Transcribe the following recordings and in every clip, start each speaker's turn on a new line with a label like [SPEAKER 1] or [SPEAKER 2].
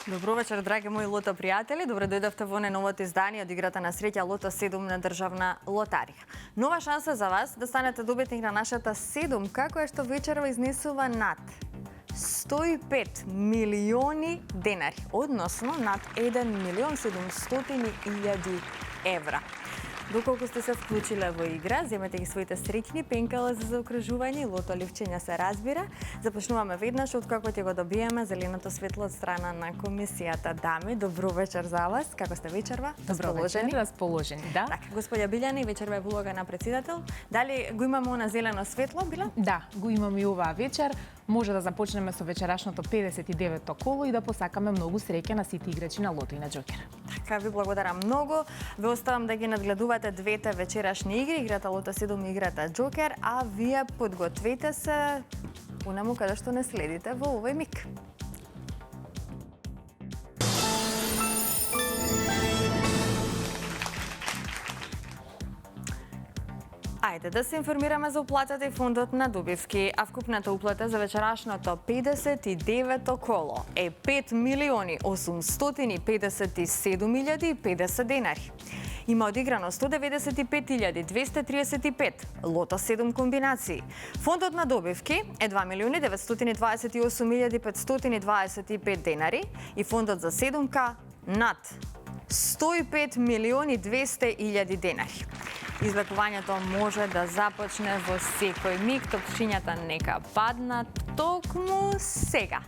[SPEAKER 1] Добро вечер, драги мои лото пријатели. Добре дојдовте во новото издание од играта на среќа Лото 7 на државна лотарија. Нова шанса за вас да станете добитник на нашата седумка, која што вечерва изнесува над 105 милиони денари, односно над 1.700.000 евра. Доколку сте се вклучиле во игра, земете ги своите среќни пенкала за заокружување и лото ливчења се разбира. Започнуваме веднаш откако ќе го добиеме зеленото светло од страна на комисијата. Дами, добро вечер за вас. Како сте вечерва?
[SPEAKER 2] Добро вечер, расположени, да.
[SPEAKER 1] Така, господја Билјани, вечерва е во улога на претседател. Дали го имаме на зелено светло, Била?
[SPEAKER 2] Да, го имаме и оваа вечер. Може да започнеме со вечерашното 59-то коло и да посакаме многу среќа на сите играчи на Лото и на Џокер.
[SPEAKER 1] Така, ви благодарам многу. Ве оставам да ги надгледувате двете вечерашни игри, играта Лото 7 и играта Џокер, а вие подгответе се унаму каде што не следите во овој миг. Ајде да се информираме за уплатата и фондот на добивки, а вкупната уплата за вечерашното 59-то коло е 5.857.050 денари. Има одиграно 195.235 Лото 7 комбинации. Фондот на добивки е 2.928.525 денари и фондот за седумка над 105.200.000 денари. Извлекувањето може да започне во секој миг, топчињата нека паднат токму сега.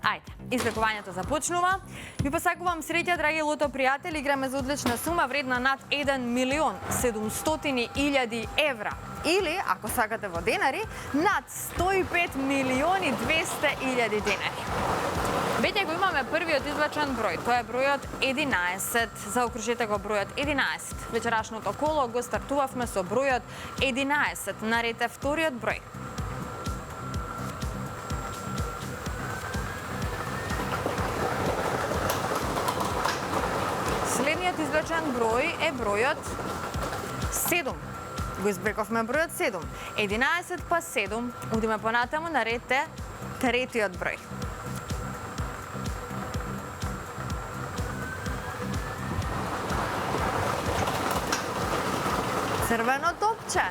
[SPEAKER 1] Ајде, извлекувањето започнува. Ви посакувам среќа, драги лото пријатели, играме за одлична сума вредна над 1.700.000 евра. Или, ако сакате во денари, над 105.200.000 денари. Веќе го имаме првиот извлечен број, тоа е бројот 11. Заокружете го бројот 11. Вечерашното коло го стартувавме со бројот 11. Наред е вториот број. Следниот извлечен број е бројот 7. Го избрековме бројот 7. 11 па 7. Одиме понатаму, наред е третиот број. Црвено топче.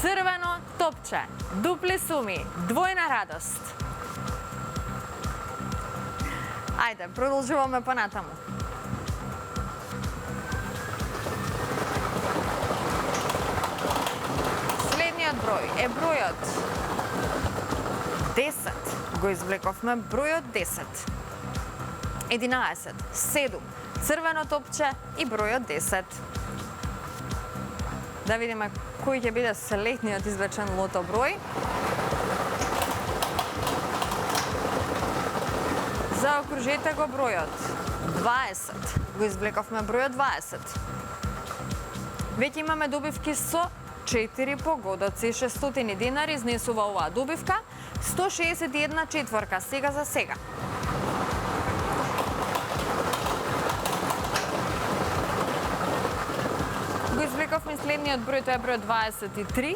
[SPEAKER 1] Црвено топче. Дупли суми. Двојна радост. Ајде, продолжуваме понатаму. Следниот број е бројот 10. Го извлековме бројот 10. 11, 7. Црвено топче и бројот 10. Да видиме кој ќе биде следниот извлечен лото број. Заокружете го бројот 20. Го извлековме бројот 20. Веќе имаме добивки со 4 погодоци. 600 денари изнесува оваа добивка. 161 четворка сега за сега. Го извлековме следниот број, тоа е бројот 23.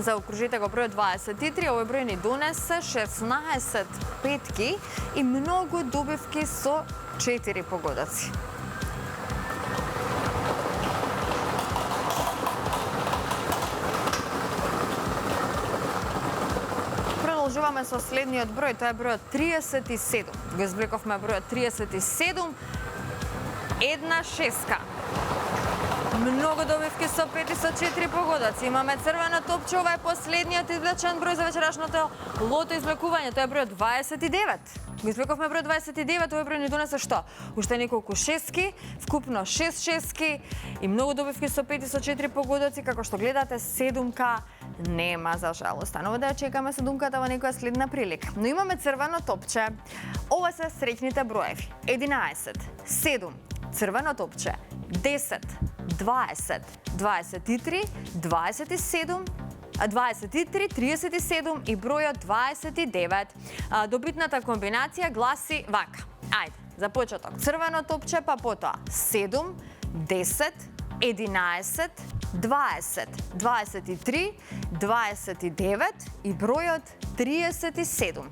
[SPEAKER 1] Заокружете го бројот 23. Овој број ни донесе 16 петки и многу добивки со 4 погодоци. Продолжуваме со следниот број, тоа е бројот 37. Го извлековме бројот 37. Една шеска. Многу добивки со 5 и со 4 погодоци. Имаме црвено топче, ова е последниот извлечен број за вечерашното лото извлекување. Тоа е бројот 29. Го извлековме број 29, овој број ни донесе што? Уште неколку шески, вкупно 6 шески и многу добивки со 5 и со 4 погодоци. Како што гледате, седумка нема, за жал. Останува да ја чекаме седумката во некоја следна прилика. Но имаме црвено топче. Ова се среќните броеви. 11, 7, црвено топче, 10, 20, 23, 27, 23, 37 и бројот 29. Добитната комбинација гласи вака. Ајде, за почеток. Црвено топче, па потоа 7, 10, 11, 20, 23, 29 и бројот 37.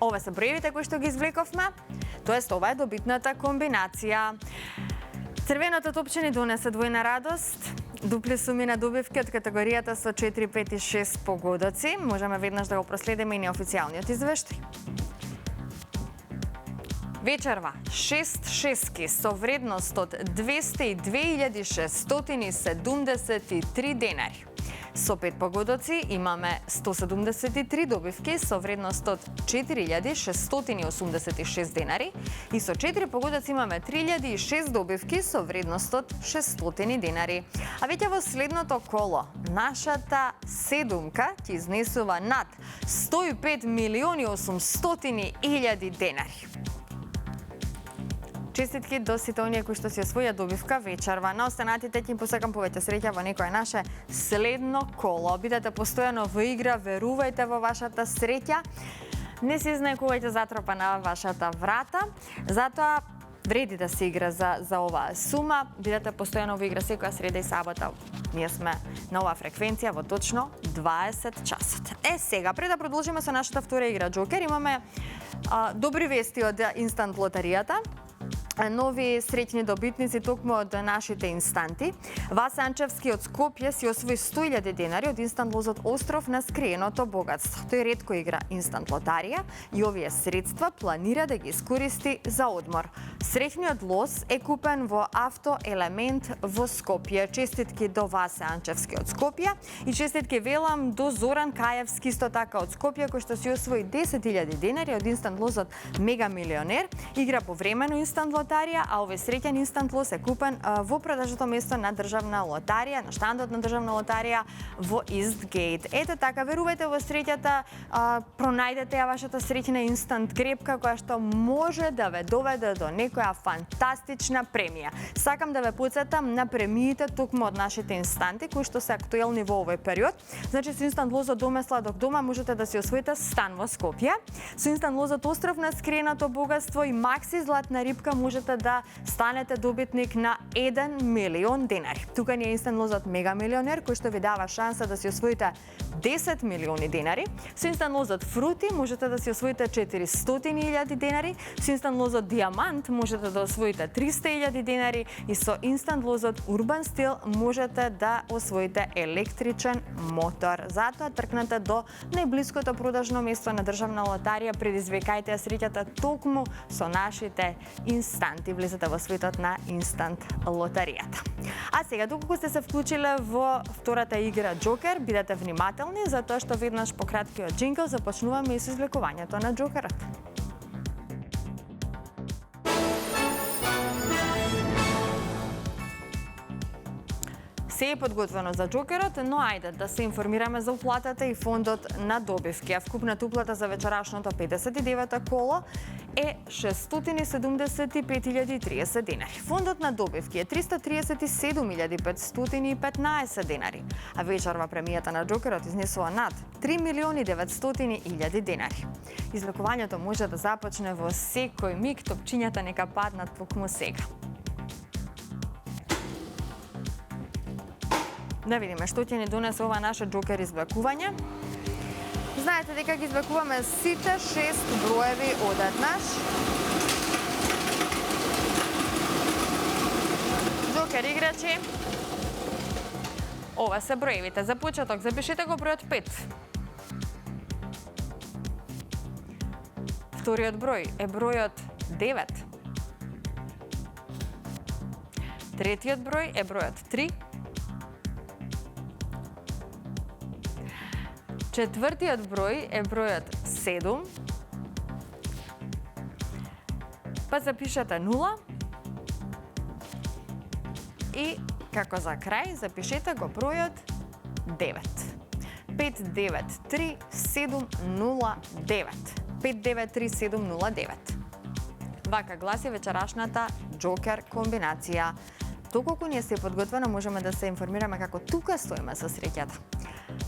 [SPEAKER 1] Ова се броевите кои што ги извлековме, тоест ова е добитната комбинација. Црвеното топче ни донесе двојна радост, дупли суми на добивки од категоријата со 4, 5 и 6 погодоци. Можеме веднаш да го проследиме и неофицијалниот извештај. Вечерва 6 шески со вредност од 202.673 денари. Со 5 погодоци имаме 173 добивки со вредност од 4.686 денари и со 4 погодоци имаме 3.006 добивки со вредност од 600 денари. А веќе во следното коло, нашата седумка ќе изнесува над 105.800.000 денари. Честитки до сите оние кои што си освоја добивка вечерва. На останатите ќе им посакам повеќе среќа во некое наше следно коло. Бидете постојано во игра, верувајте во вашата среќа. Не се изнекувајте затропа на вашата врата. Затоа вреди да се игра за оваа сума. Бидете постојано во игра секоја среда и сабота. Ние сме на оваа фреквенција во точно 20 часот. Сега, пред да продолжиме со нашата втора игра Джокер, имаме добри вести од Инстант лотаријата. Нови среќни добитници токму од нашите инстанти. Васе Анчевски од Скопје си освои 100.000 денари од Инстант лозот Остров на скриеното богатство. Тој ретко игра Инстант лотарија и овие средства планира да ги искористи за одмор. Среќниот лоз е купен во Автоелемент во Скопје. Честитки до Васе Анчевски од Скопје и честитки велам до Зоран Каевски исто така од Скопје кој што си освои 10.000 денари од Инстант лозот Мега Милионер. Игра повремено Инстант лотарија, а овој среќен инстант лоз е купен во продажното место на државна лотарија, на штандот на државна лотарија во Истгейт. Ете така, верувајте во среќата, пронајдете ја вашата среќна инстант гребка која што може да ве доведе до некоја фантастична премија. Сакам да ве потсетам на премиите токму од нашите инстанти кои што се актуелни во овој период. Значи со инстант лозот Домесладок дома можете да си освоите стан во Скопје. Со инстант лозот Остров на скриеното богатство и Макси Златна рибка можете да станете добитник на 1 милион денари. Тука ни е инстант лозот Мега Милионер кој што ви дава шанса да си освоите 10 милиони денари. Со инстант лозот Фрути можете да си освоите 400.000 денари. Со инстант лозот Диамант можете да освоите 300.000 денари и со инстант лозот Урбан Стил можете да освоите електричен мотор. Затоа тркнете до најблиското продажно место на државна лотарија, предизвикајте ја среќата токму со нашите инстанти. Влезете во светот на Инстант лотаријата. А сега, доколку сте се вклучиле во втората игра Джокер, бидете внимателни, затоа што веднаш по краткиот джингл започнуваме и со извлекувањето на Джокерот. Се е подготвено за Джокерот, но ајде да се информираме за уплатата и фондот на добивки. А вкупната уплата за вечерашното 59-та коло е 675.030 денари. Фондот на добивки е 337.515 денари, а вечерва премијата на Джокерот изнесува над 3.900.000 денари. Извлекувањето може да започне во секој миг, топчињата нека паднат токму сега. Да видиме што ќе ни донесе ова наше Джокер извлекување. Знаете дека ги извлекуваме сите 6 броеви одеднаш. Джокер играчи. Ова се броевите. За почеток запишете го бројот 5. Вториот број е бројот 9. Третиот број е бројот 3. Четвртиот број е бројот 7. Па запишете 0. И како за крај запишете го бројот 9. 593709. 593709. Вака гласи вечерашната Джокер комбинација. Доколку ние се подготвено, можеме да се информираме како тука стоиме со среќата.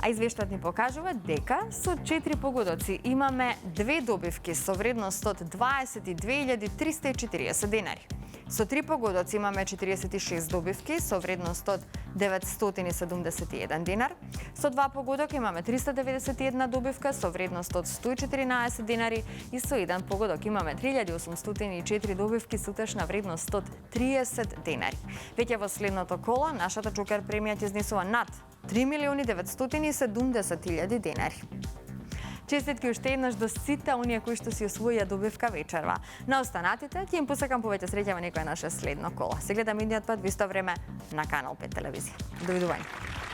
[SPEAKER 1] А извештајот ни покажува дека со 4 погодоци имаме 2 добивки со вредност од 22.340 денари. Со 3 погодоци имаме 46 добивки со вредност од 971 динар. Со 2 погодока имаме 391 добивка со вредност од 114 динари и со 1 погодок имаме 3804 добивки со утешна вредност од 30 динари. Веќе во следното коло нашата Джокер премија ќе изнесува над 3.970.000 динари. Честитки уште еднаш до сите оние кои што си освоија добивка вечерва. На останатите ќе им посакам повеќе среќа во некој наше следно коло. Се гледаме идниот пат во исто време на Канал 5 телевизија. Довидување.